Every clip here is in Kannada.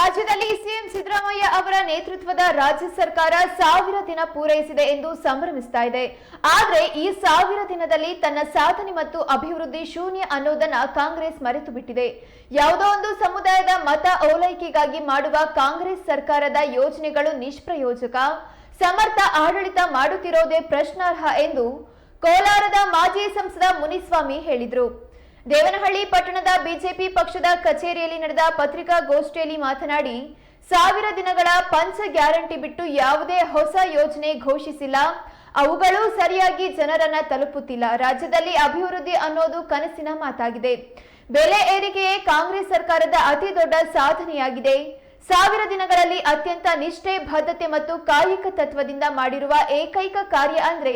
ರಾಜ್ಯದಲ್ಲಿ ಸಿಎಂ ಸಿದ್ದರಾಮಯ್ಯ ಅವರ ನೇತೃತ್ವದ ರಾಜ್ಯ ಸರ್ಕಾರ 1000 ದಿನ ಪೂರೈಸಿದೆ ಎಂದು ಸಂಭ್ರಮಿಸ್ತಾ ಇದೆ. ಆದರೆ ಈ 1000 ದಿನದಲ್ಲಿ ತನ್ನ ಸಾಧನೆ ಮತ್ತು ಅಭಿವೃದ್ಧಿ ಶೂನ್ಯ ಅನ್ನೋದನ್ನ ಕಾಂಗ್ರೆಸ್ ಮರೆತು ಬಿಟ್ಟಿದೆ. ಯಾವುದೋ ಒಂದು ಸಮುದಾಯದ ಮತ ಓಲೈಕೆಗಾಗಿ ಮಾಡುವ ಕಾಂಗ್ರೆಸ್ ಸರ್ಕಾರದ ಯೋಜನೆಗಳು ನಿಷ್ಪ್ರಯೋಜಕ, ಸಮರ್ಥ ಆಡಳಿತ ಮಾಡುತ್ತಿರೋದೇ ಪ್ರಶ್ನಾರ್ಹ ಎಂದು ಕೋಲಾರದ ಮಾಜಿ ಸಂಸದ ಮುನಿಸ್ವಾಮಿ ಹೇಳಿದರು. ದೇವನಹಳ್ಳಿ ಪಟ್ಟಣದ ಬಿಜೆಪಿ ಪಕ್ಷದ ಕಚೇರಿಯಲ್ಲಿ ನಡೆದ ಪತ್ರಿಕಾಗೋಷ್ಠಿಯಲ್ಲಿ ಮಾತನಾಡಿ, 1000 ದಿನಗಳ ಪಂಚ ಗ್ಯಾರಂಟಿ ಬಿಟ್ಟು ಯಾವುದೇ ಹೊಸ ಯೋಜನೆ ಘೋಷಿಸಿಲ್ಲ, ಅವುಗಳು ಸರಿಯಾಗಿ ಜನರನ್ನ ತಲುಪುತ್ತಿಲ್ಲ. ರಾಜ್ಯದಲ್ಲಿ ಅಭಿವೃದ್ಧಿ ಅನ್ನೋದು ಕನಸಿನ ಮಾತಾಗಿದೆ. ಬೆಲೆ ಏರಿಕೆಯೇ ಕಾಂಗ್ರೆಸ್ ಸರ್ಕಾರದ ಅತಿ ದೊಡ್ಡ ಸಾಧನೆಯಾಗಿದೆ. 1000 ದಿನಗಳಲ್ಲಿ ಅತ್ಯಂತ ನಿಷ್ಠೆ, ಬದ್ಧತೆ ಮತ್ತು ಕಾಯಿಕ ತತ್ವದಿಂದ ಮಾಡಿರುವ ಏಕೈಕ ಕಾರ್ಯ ಅಂದ್ರೆ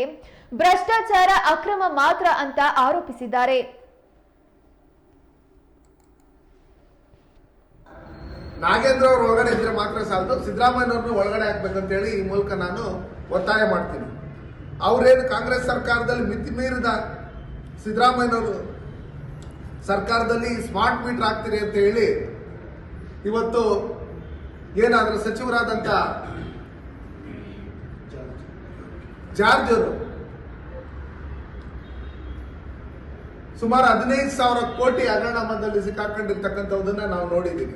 ಭ್ರಷ್ಟಾಚಾರ, ಅಕ್ರಮ ಮಾತ್ರ ಅಂತ ಆರೋಪಿಸಿದ್ದಾರೆ. ನಾಗೇಂದ್ರ ಅವರು ಒಳಗಡೆ ಇದ್ರೆ ಮಾತ್ರ ಸಾಲದು, ಸಿದ್ದರಾಮಯ್ಯನವ್ರನ್ನ ಒಳಗಡೆ ಹಾಕ್ಬೇಕಂತ ಹೇಳಿ ಈ ಮೂಲಕ ನಾನು ಒತ್ತಾಯ ಮಾಡ್ತೀನಿ. ಅವರೇನು ಕಾಂಗ್ರೆಸ್ ಸರ್ಕಾರದಲ್ಲಿ ಮಿತಿ ಮೀರಿದ ಸಿದ್ದರಾಮಯ್ಯನವರು ಸರ್ಕಾರದಲ್ಲಿ ಸ್ಮಾರ್ಟ್ ಮೀಟರ್ ಹಾಕ್ತೀರಿ ಅಂತ ಹೇಳಿ ಇವತ್ತು ಏನಾದ್ರೂ ಸಚಿವರಾದಂತ ಜಾರ್ಜ್ ಅವರು ಸುಮಾರು 15,000 ಕೋಟಿ ಹಗರಣದಲ್ಲಿ ಸಿಕ್ಕಾಕೊಂಡಿರ್ತಕ್ಕಂಥದ್ದನ್ನ ನಾವು ನೋಡಿದ್ದೀವಿ.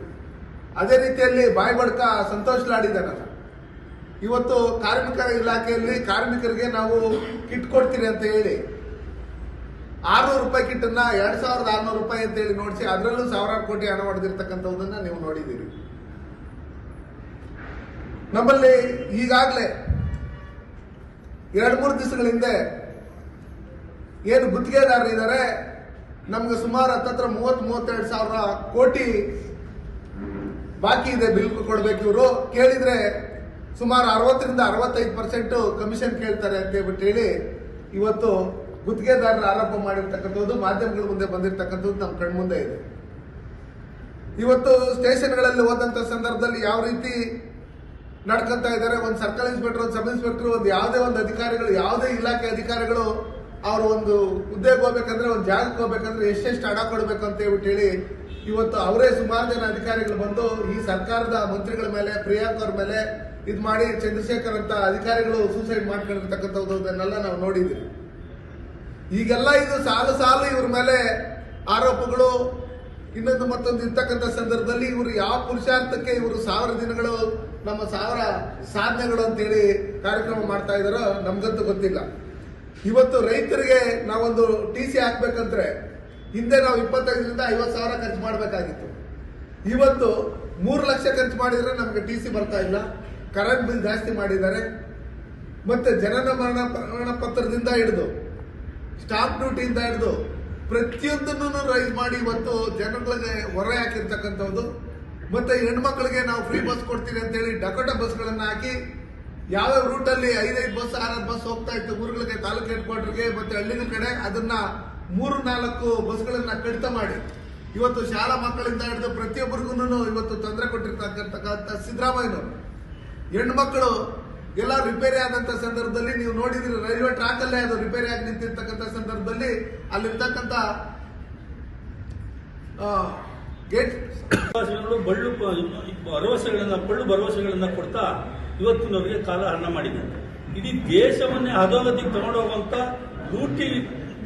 ಅದೇ ರೀತಿಯಲ್ಲಿ ಬಾಯಿ ಬಡ್ಕ ಸಂತೋಷ್ ಲಾಡಿದಾನಲ್ಲ, ಇವತ್ತು ಕಾರ್ಮಿಕ ಇಲಾಖೆಯಲ್ಲಿ ಕಾರ್ಮಿಕರಿಗೆ ನಾವು ಕಿಟ್ ಕೊಡ್ತೀರಿ ಅಂತ ಹೇಳಿ 600 ರೂಪಾಯಿ ಕಿಟ್ ಅನ್ನ 2,600 ರೂಪಾಯಿ ಅಂತ ಹೇಳಿ ನೋಡಿಸಿ ಅದರಲ್ಲೂ 1000 ಕೋಟಿ ಹಣ ಹೊಡೆದಿರ್ತಕ್ಕಂಥದ್ದನ್ನ ನೀವು ನೋಡಿದ್ದೀರಿ. ನಮ್ಮಲ್ಲಿ ಈಗಾಗಲೇ 2-3 ದಿವಸಗಳ ಹಿಂದೆ ಏನು ಗುತ್ತಿಗೆದಾರರು ಇದ್ದಾರೆ, ನಮ್ಗೆ ಸುಮಾರು ಹತ್ತತ್ರ 30-32 ಸಾವಿರ ಕೋಟಿ ಬಾಕಿ ಇದೆ, ಬಿಲ್ ಕೊಡ್ಬೇಕು. ಇವರು ಕೇಳಿದ್ರೆ ಸುಮಾರು 60-65% ಕಮಿಷನ್ ಕೇಳ್ತಾರೆ ಅಂತ ಹೇಳ್ಬಿಟ್ಟು ಹೇಳಿ ಇವತ್ತು ಗುತ್ತಿಗೆದಾರರ ಆರೋಪ ಮಾಡಿರ್ತಕ್ಕಂಥದ್ದು ಮಾಧ್ಯಮಗಳ ಮುಂದೆ ಬಂದಿರತಕ್ಕಂಥದ್ದು ನಮ್ಮ ಕಣ್ಮುಂದೆ ಇದೆ. ಇವತ್ತು ಸ್ಟೇಷನ್ಗಳಲ್ಲಿ ಹೋದಂತ ಸಂದರ್ಭದಲ್ಲಿ ಯಾವ ರೀತಿ ನಡ್ಕೊಂತ ಇದ್ದಾರೆ, ಒಂದು ಸರ್ಕಲ್ ಇನ್ಸ್ಪೆಕ್ಟರ್, ಒಂದು ಸಬ್ ಇನ್ಸ್ಪೆಕ್ಟರ್, ಒಂದು ಯಾವುದೇ ಒಂದು ಅಧಿಕಾರಿಗಳು, ಯಾವುದೇ ಇಲಾಖೆ ಅಧಿಕಾರಿಗಳು ಅವರು ಒಂದು ಹುದ್ದೆಗೆ ಹೋಗ್ಬೇಕಂದ್ರೆ, ಒಂದು ಜಾಗಕ್ಕೆ ಹೋಗ್ಬೇಕಂದ್ರೆ ಎಷ್ಟೆಷ್ಟು ಹಣ ಕೊಡ್ಬೇಕು ಅಂತ ಹೇಳ್ಬಿಟ್ಟು ಹೇಳಿ ಇವತ್ತು ಅವರೇ ಸುಮಾರು ಜನ ಅಧಿಕಾರಿಗಳು ಬಂದು ಈ ಸರ್ಕಾರದ ಮಂತ್ರಿಗಳ ಮೇಲೆ, ಪ್ರಿಯಾಂಕ್ ಅವ್ರ ಮೇಲೆ ಇದು ಮಾಡಿ ಚಂದ್ರಶೇಖರ್ ಅಂತ ಅಧಿಕಾರಿಗಳು ಸೂಸೈಡ್ ಮಾಡ್ಕೊಂಡಿರ್ತಕ್ಕಂಥದ್ದನ್ನೆಲ್ಲ ನಾವು ನೋಡಿದ್ದೀವಿ. ಈಗೆಲ್ಲ ಇದು ಸಾಲು ಇವ್ರ ಮೇಲೆ ಆರೋಪಗಳು ಇನ್ನೊಂದು ಮತ್ತೊಂದು ಇರ್ತಕ್ಕಂಥ ಸಂದರ್ಭದಲ್ಲಿ ಇವರು ಯಾವ ಪುರುಷಾರ್ಥಕ್ಕೆ ಇವರು 1000 ದಿನಗಳು ನಮ್ಮ 1000 ಸಾಧನೆಗಳು ಅಂತೇಳಿ ಕಾರ್ಯಕ್ರಮ ಮಾಡ್ತಾ ಇದ್ದಾರೋ ನಮ್ಗಂತೂ ಗೊತ್ತಿಲ್ಲ. ಇವತ್ತು ರೈತರಿಗೆ ನಾವೊಂದು TC ಹಾಕ್ಬೇಕಂದ್ರೆ ಹಿಂದೆ ನಾವು 25,000-50,000 ಖರ್ಚು ಮಾಡಬೇಕಾಗಿತ್ತು. ಇವತ್ತು 3 ಲಕ್ಷ ಖರ್ಚು ಮಾಡಿದ್ರೆ ನಮ್ಗೆ TC ಬರ್ತಾ ಇಲ್ಲ. ಕರೆಂಟ್ ಬಿಲ್ ಜಾಸ್ತಿ ಮಾಡಿದ್ದಾರೆ. ಮತ್ತೆ ಜನನ ಮರಣ ಪ್ರಮಾಣ ಪತ್ರದಿಂದ ಹಿಡಿದು ಸ್ಟಾಂಪ್ ಡ್ಯೂಟಿಯಿಂದ ಹಿಡಿದು ಪ್ರತಿಯೊಂದನ್ನು ರೈಸ್ ಮಾಡಿ ಇವತ್ತು ಜನಗಳಿಗೆ ಹೊರೆ ಹಾಕಿರ್ತಕ್ಕಂಥದ್ದು. ಮತ್ತೆ ಹೆಣ್ಮಕ್ಳಿಗೆ ನಾವು ಫ್ರೀ ಬಸ್ ಕೊಡ್ತೀವಿ ಅಂತೇಳಿ ಡಕೋಟಾ ಬಸ್ಗಳನ್ನ ಹಾಕಿ ಯಾವ್ಯಾವ ರೂಟಲ್ಲಿ 5 ಬಸ್ 6 ಬಸ್ ಹೋಗ್ತಾ ಇತ್ತು ಊರುಗಳಿಗೆ, ತಾಲೂಕು ಹೆಡ್ ಕ್ವಾರ್ಟರ್ಗೆ ಮತ್ತೆ ಹಳ್ಳಿಗಳ ಕಡೆ, ಅದನ್ನ 3-4 ಬಸ್ಗಳನ್ನ ಕಡಿತ ಮಾಡಿ ಇವತ್ತು ಶಾಲಾ ಮಕ್ಕಳಿಂದ ಹಿಡಿದು ಪ್ರತಿಯೊಬ್ಬರಿಗೂ ಇವತ್ತು ತೊಂದರೆ ಕೊಟ್ಟಿರ್ತಕ್ಕಂಥ ಸಿದ್ದರಾಮಯ್ಯನವರು ಹೆಣ್ಮಕ್ಳು ಎಲ್ಲ ರಿಪೇರಿ ಆದಂತ ಸಂದರ್ಭದಲ್ಲಿ ನೀವು ನೋಡಿದ್ರಿ, ರೈಲ್ವೆ ಟ್ರ್ಯಾಕ್ ಅಲ್ಲೇ ಅದು ರಿಪೇರಿ ಆಗಿ ನಿಂತಿರ್ತಕ್ಕಂಥ ಸಂದರ್ಭದಲ್ಲಿ ಅಲ್ಲಿರ್ತಕ್ಕಂಥ ಗೇಟ್ ಬಳ್ಳು ಭರವಸೆಗಳನ್ನ ಕೊಡ್ತಾ ಇವತ್ತಿನವರಿಗೆ ಕಾಲ ಹರಣ ಮಾಡಿದೆ. ಇಡೀ ದೇಶವನ್ನೇ ಅಧೋಗತಿಗೆ ತಗೊಂಡೋಗುವಂತ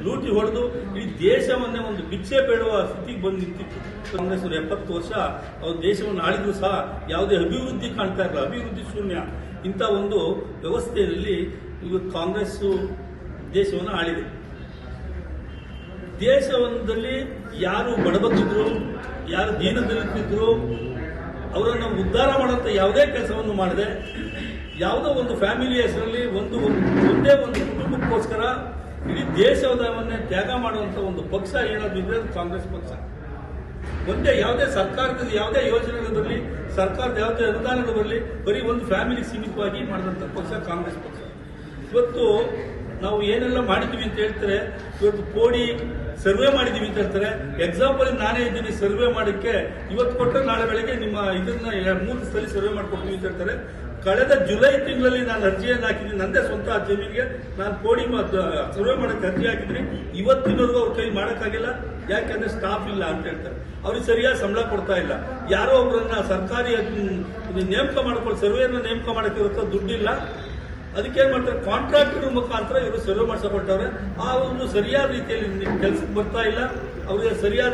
ಲೂಟಿ ಹೊಡೆದು ಈ ದೇಶವನ್ನೇ ಒಂದು ಭಿಕ್ಷೆ ಬೇಡುವ ಸ್ಥಿತಿಗೆ ಬಂದು ನಿಂತಿತ್ತು. ಕಾಂಗ್ರೆಸ್ 70 ವರ್ಷ ಅವ್ರ ದೇಶವನ್ನು ಆಳಿದ್ರು ಸಹ ಯಾವುದೇ ಅಭಿವೃದ್ಧಿ ಕಾಣ್ತಾ ಇರಲಿಲ್ಲ, ಅಭಿವೃದ್ಧಿ ಶೂನ್ಯ. ಇಂಥ ಒಂದು ವ್ಯವಸ್ಥೆಯಲ್ಲಿ ಇವತ್ತು ಕಾಂಗ್ರೆಸ್ ದೇಶವನ್ನು ಆಳಿದೆ. ದೇಶದಲ್ಲಿ ಯಾರು ಬಡಬಗ್ಗಿದ್ರು, ಯಾರು ದೀನದಲಿತರಿದ್ರು ಅವರನ್ನು ಉದ್ಧಾರ ಮಾಡುವಂತ ಯಾವುದೇ ಕೆಲಸವನ್ನು ಮಾಡದೆ, ಯಾವುದೋ ಒಂದು ಫ್ಯಾಮಿಲಿ ಹೆಸರಲ್ಲಿ ಒಂದೇ ಒಂದು ಕುಟುಂಬಕ್ಕೋಸ್ಕರ ಇಡೀ ದೇಶವನ್ನೇ ತ್ಯಾಗ ಮಾಡುವಂತ ಒಂದು ಪಕ್ಷ ಏನಾದ್ರು ಇದ್ರೆ ಅದು ಕಾಂಗ್ರೆಸ್ ಪಕ್ಷ. ಒಂದೇ ಯಾವುದೇ ಸರ್ಕಾರದ ಯಾವುದೇ ಯೋಜನೆಗಳು ಬರಲಿ, ಸರ್ಕಾರದ ಯಾವುದೇ ಅನುದಾನಗಳು ಬರಲಿ, ಬರೀ ಒಂದು ಫ್ಯಾಮಿಲಿ ಸೀಮಿತವಾಗಿ ಮಾಡಿದಂಥ ಪಕ್ಷ ಕಾಂಗ್ರೆಸ್ ಪಕ್ಷ. ಇವತ್ತು ನಾವು ಏನೆಲ್ಲ ಮಾಡಿದ್ದೀವಿ ಅಂತ ಹೇಳ್ತಾರೆ, ಇವತ್ತು ಕೋಡಿ ಸರ್ವೆ ಮಾಡಿದೀವಿ ಅಂತ ಹೇಳ್ತಾರೆ. ಎಕ್ಸಾಂಪಲ್ ನಾನೇ ಇದ್ದೀನಿ ಸರ್ವೆ ಮಾಡಕ್ಕೆ, ಇವತ್ತು ಕೊಟ್ಟರೆ ನಾಳೆ ಬೆಳಗ್ಗೆ ನಿಮ್ಮ ಇದನ್ನ 3 ದಿವಸದಲ್ಲಿ ಸರ್ವೆ ಮಾಡ್ಕೊಡ್ತೀವಿ ಅಂತ ಹೇಳ್ತಾರೆ. ಕಳೆದ ಜುಲೈ ತಿಂಗಳಲ್ಲಿ ನಾನು ಅರ್ಜಿಯನ್ನು ಹಾಕಿದ್ದೀನಿ. ನಂದೇ ಸ್ವಂತ ಜಮೀನಿಗೆ ನಾನು ಕೋಡಿ ಸರ್ವೆ ಮಾಡಕ್ಕೆ ಅರ್ಜಿ ಹಾಕಿದ್ದೀನಿ. ಇವತ್ತಿನವರೆಗೂ ಅವ್ರ ಕೈ ಮಾಡೋಕ್ಕಾಗಿಲ್ಲ. ಯಾಕೆಂದ್ರೆ ಸ್ಟಾಫ್ ಇಲ್ಲ ಅಂತ ಹೇಳ್ತಾರೆ. ಅವ್ರಿಗೆ ಸರಿಯಾಗಿ ಸಂಬಳ ಕೊಡ್ತಾ ಇಲ್ಲ. ಯಾರೋ ಒಬ್ಬರನ್ನ ಸರ್ಕಾರಿ ನೇಮಕ ಮಾಡ್ಕೊಂಡು ಸರ್ವೇನ ನೇಮಕ ಮಾಡಕ್ಕೆ ಇರುತ್ತೋ ದುಡ್ಡಿಲ್ಲ. ಅದಕ್ಕೆ ಏನ್ ಮಾಡ್ತಾರೆ, ಕಾಂಟ್ರಾಕ್ಟರ್ ಮುಖಾಂತರ ಇವರು ಸರ್ವೆ ಮಾಡಿಸ್ಕೊಳ್ತವ್ರೆ. ಆ ಒಂದು ಸರಿಯಾದ ರೀತಿಯಲ್ಲಿ ಕೆಲಸಕ್ಕೆ ಬರ್ತಾ ಇಲ್ಲ. ಅವ್ರಿಗೆ ಸರಿಯಾದ